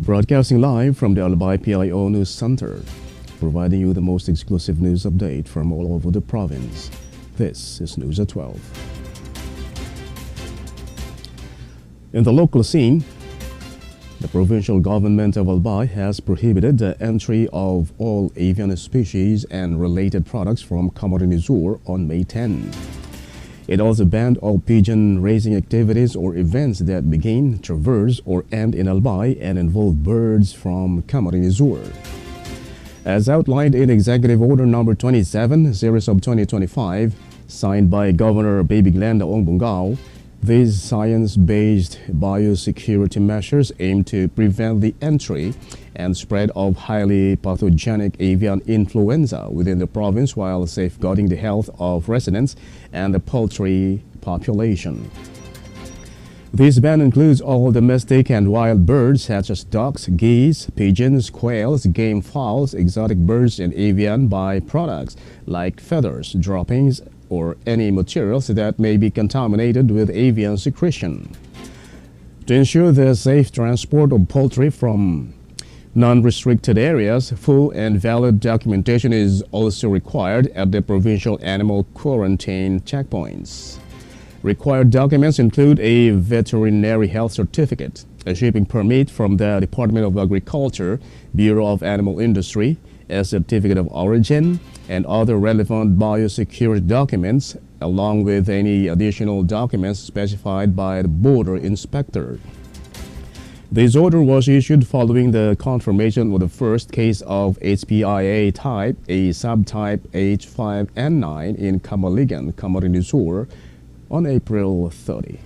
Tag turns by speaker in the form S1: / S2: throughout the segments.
S1: Broadcasting live from the Albay PIO News Center, providing you the most exclusive news update from all over the province. This is News at 12. In the local scene, the provincial government of Albay has prohibited the entry of all avian species and related products from Camarines Sur on May 10. It also banned all pigeon raising activities or events that begin, traverse, or end in Albay and involve birds from Camarines Sur. As outlined in Executive Order Number 27, Series of 2025, signed by Governor Baby Glenda Ongbungao, these science-based biosecurity measures aim to prevent the entry and spread of highly pathogenic avian influenza within the province while safeguarding the health of residents and the poultry population. This ban includes all domestic and wild birds such as ducks, geese, pigeons, quails, game fowls, exotic birds, and avian byproducts like feathers, droppings, or any materials that may be contaminated with avian secretion. To ensure the safe transport of poultry from non-restricted areas, full and valid documentation is also required at the provincial animal quarantine checkpoints. Required documents include a veterinary health certificate, a shipping permit from the Department of Agriculture, Bureau of Animal Industry, a certificate of origin, and other relevant biosecurity documents, along with any additional documents specified by the border inspector. This order was issued following the confirmation of the first case of HPIA type, a subtype H5N9 in Camaligan, Camarines Sur, on April 30.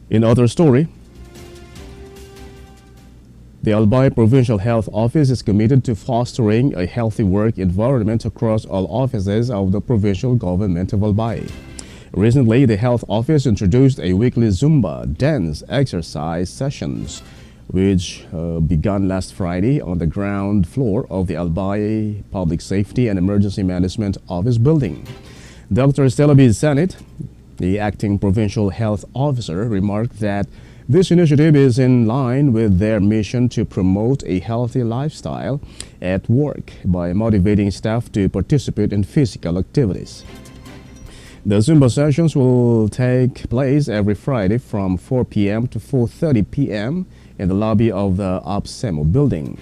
S1: In other story, the Albay Provincial Health Office is committed to fostering a healthy work environment across all offices of the provincial government of Albay. Recently, the Health Office introduced a weekly Zumba dance exercise sessions, which began last Friday on the ground floor of the Albay Public Safety and Emergency Management Office building. Dr. Stella B. Senate, the acting provincial health officer, remarked that this initiative is in line with their mission to promote a healthy lifestyle at work by motivating staff to participate in physical activities. The Zumba sessions will take place every Friday from 4 p.m. to 4:30 p.m. in the lobby of the APSEMO building.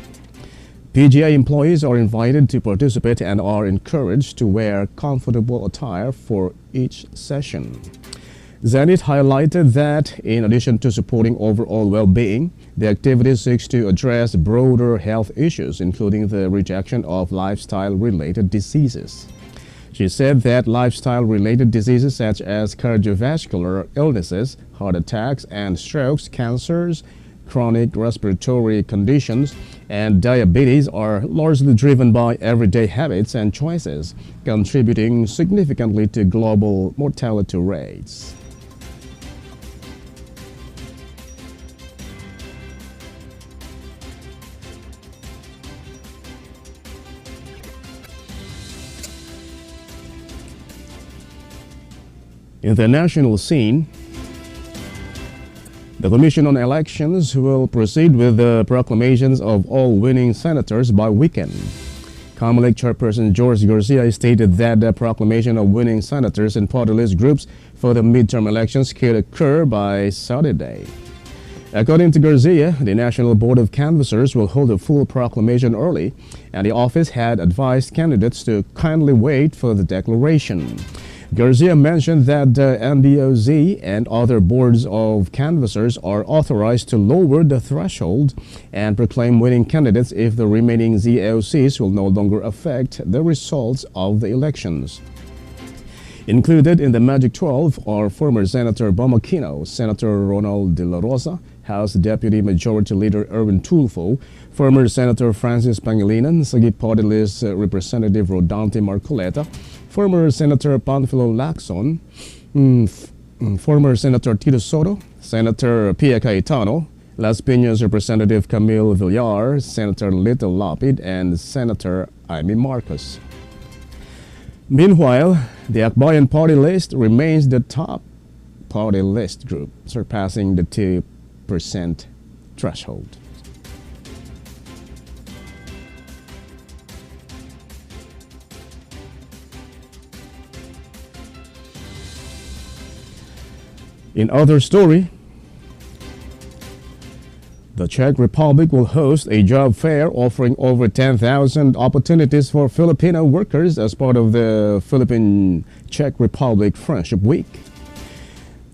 S1: PGI employees are invited to participate and are encouraged to wear comfortable attire for each session. Zenith highlighted that, in addition to supporting overall well-being, the activity seeks to address broader health issues, including the rejection of lifestyle-related diseases. She said that lifestyle-related diseases such as cardiovascular illnesses, heart attacks and strokes, cancers, chronic respiratory conditions, and diabetes are largely driven by everyday habits and choices, contributing significantly to global mortality rates. In the national scene, the Commission on Elections will proceed with the proclamations of all winning senators by weekend. COMELEC Chairperson George Garcia stated that the proclamation of winning senators and party list groups for the midterm elections could occur by Saturday. According to Garcia, the National Board of Canvassers will hold a full proclamation early, and the office had advised candidates to kindly wait for the declaration. Garcia mentioned that the NBOZ and other boards of canvassers are authorized to lower the threshold and proclaim winning candidates if the remaining ZOCs will no longer affect the results of the elections. Included in the Magic 12 are former Senator Bam Aquino, Senator Ronald De La Rosa, House Deputy Majority Leader Erwin Tulfo, former Senator Francis Pangilinan, Sagip Party List Representative Rodante Marcoleta, former Senator Panfilo Lacson, former Senator Tito Soto, Senator Pia Cayetano, Las Piñas Representative Camille Villar, Senator Little Lapid, and Senator Amy Marcos. Meanwhile, the Akbayan party list remains the top party list group, surpassing the 2% threshold. In other story, the Czech Republic will host a job fair offering over 10,000 opportunities for Filipino workers as part of the Philippine-Czech Republic Friendship Week.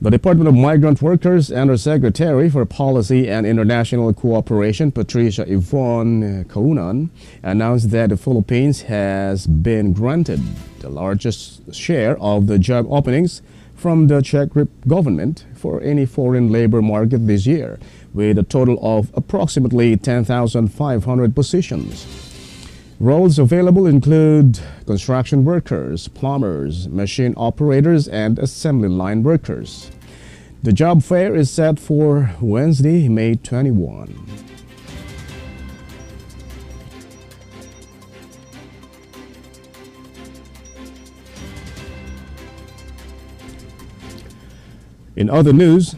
S1: The Department of Migrant Workers Undersecretary for Policy and International Cooperation, Patricia Yvonne Kaunan, announced that the Philippines has been granted the largest share of the job openings from the Czech government for any foreign labor market this year, with a total of approximately 10,500 positions. Roles available include construction workers, plumbers, machine operators, and assembly line workers. The job fair is set for Wednesday, May 21. In other news,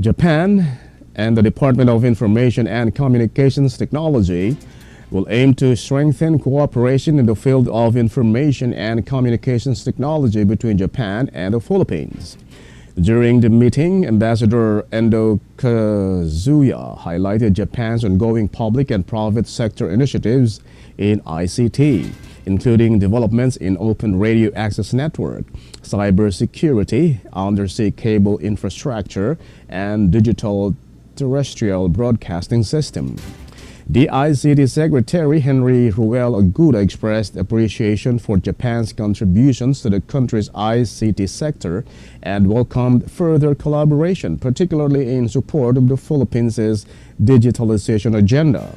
S1: Japan and the Department of Information and Communications Technology will aim to strengthen cooperation in the field of information and communications technology between Japan and the Philippines. During the meeting, Ambassador Endo Kazuya highlighted Japan's ongoing public and private sector initiatives in ICT, including developments in open radio access network, cybersecurity, undersea cable infrastructure, and digital terrestrial broadcasting system. The ICT Secretary Henry Ruel Aguda expressed appreciation for Japan's contributions to the country's ICT sector and welcomed further collaboration, particularly in support of the Philippines' digitalization agenda.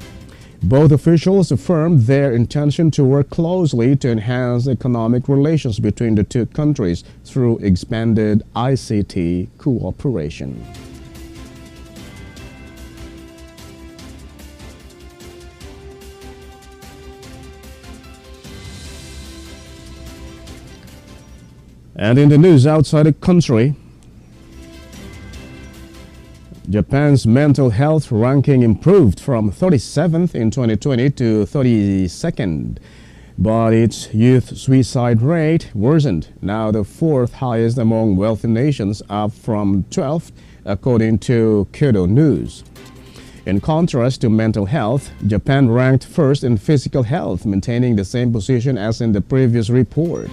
S1: Both officials affirmed their intention to work closely to enhance economic relations between the two countries through expanded ICT cooperation. And in the news outside the country, Japan's mental health ranking improved from 37th in 2020 to 32nd, but its youth suicide rate worsened, now the fourth highest among wealthy nations, up from 12th, according to Kyodo News. In contrast to mental health, Japan ranked first in physical health, maintaining the same position as in the previous report.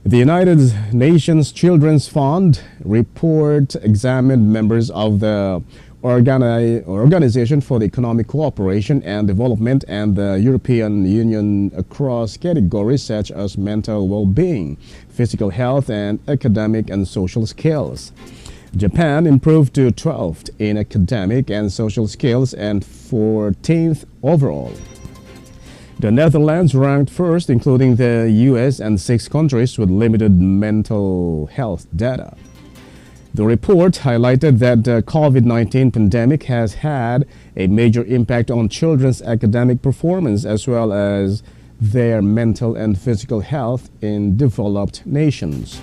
S1: The United Nations Children's Fund report examined members of the Organization for the Economic Cooperation and Development and the European Union across categories such as mental well-being, physical health, and academic and social skills. Japan improved to 12th in academic and social skills and 14th overall. The Netherlands ranked first, including the US and 6 countries with limited mental health data. The report highlighted that the COVID-19 pandemic has had a major impact on children's academic performance as well as their mental and physical health in developed nations.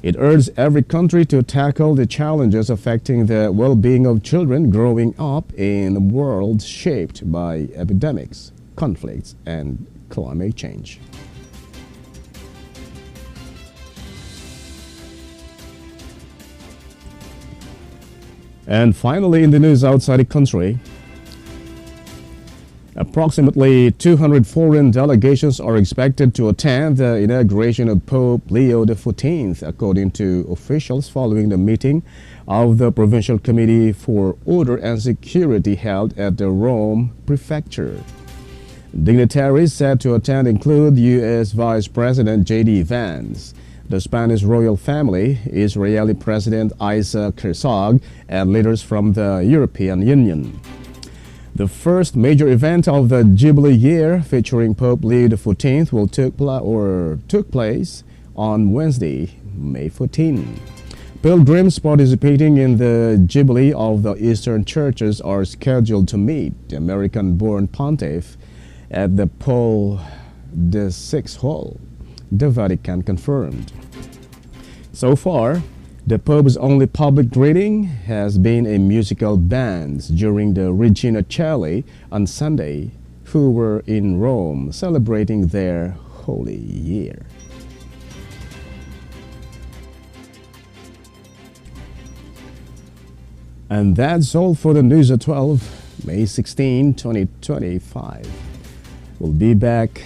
S1: It urged every country to tackle the challenges affecting the well-being of children growing up in a world shaped by epidemics, conflicts, and climate change. And finally, in the news outside the country, approximately 200 foreign delegations are expected to attend the inauguration of Pope Leo XIV, according to officials following the meeting of the Provincial Committee for Order and Security held at the Rome Prefecture. Dignitaries set to attend include U.S. Vice President J.D. Vance, the Spanish royal family, Israeli President Isaac Herzog, and leaders from the European Union. The first major event of the Jubilee year featuring Pope Leo XIV took place on Wednesday, May 14. Pilgrims participating in the Jubilee of the Eastern Churches are scheduled to meet the American-born pontiff at the Paul VI Hall, the Vatican confirmed. So far, the Pope's only public greeting has been a musical band during the Regina Coeli on Sunday, who were in Rome celebrating their Holy Year. And that's all for the news at 12, May 16, 2025. We'll be back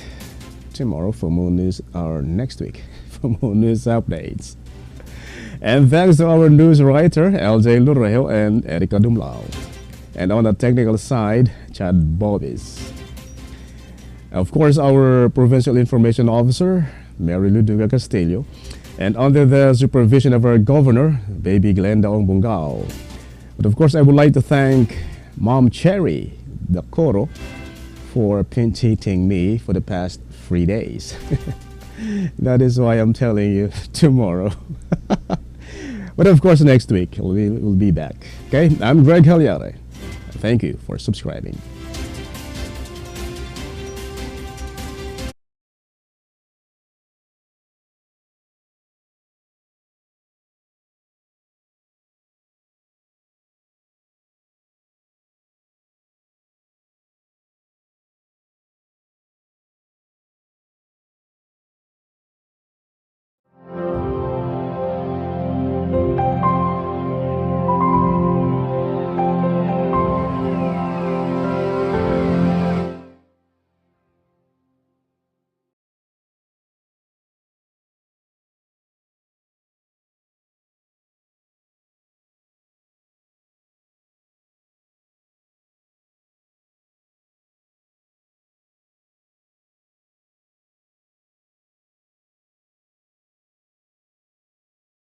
S1: tomorrow for more news, or next week for more news updates. And thanks to our news writer, LJ Lureo and Erica Dumlao. And on the technical side, Chad Bobis. Of course, our Provincial Information Officer, Mary Luduga Castillo. And under the supervision of our Governor, Baby Glenda Ongbungao. But of course, I would like to thank Mom Cherry, the Coro, for pinch hitting me for the past 3 days. That is why I'm telling you tomorrow. But of course, next week we'll be back. Okay, I'm Greg Hallare. Thank you for subscribing.